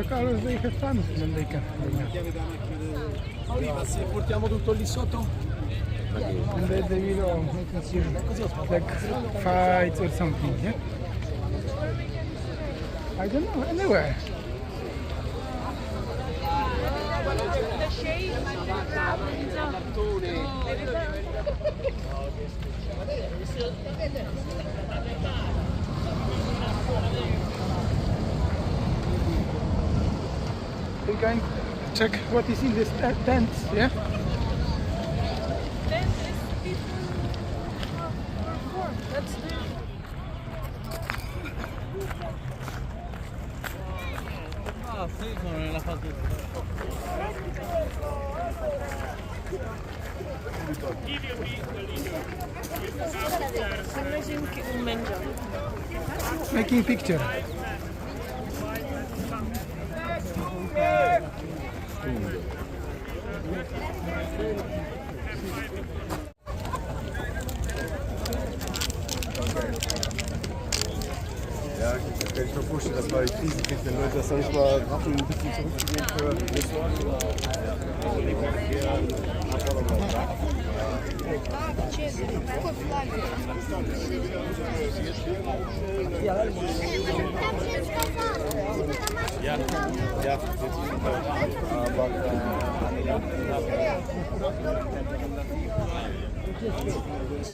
Carlos, they have fun, then they can. Se portiamo tutto lì sotto? And then they will make us like fights or something, yeah? I don't know, anywhere. The shape We can check what is in this tent, yeah? Then this people perform. That's the Ah, sì, sono nella fase. Making picture. Ja, das kann ich mir vorstellen, das war riesig, wenn Leute das dann nicht mal raffen, ein bisschen zurückzugehen für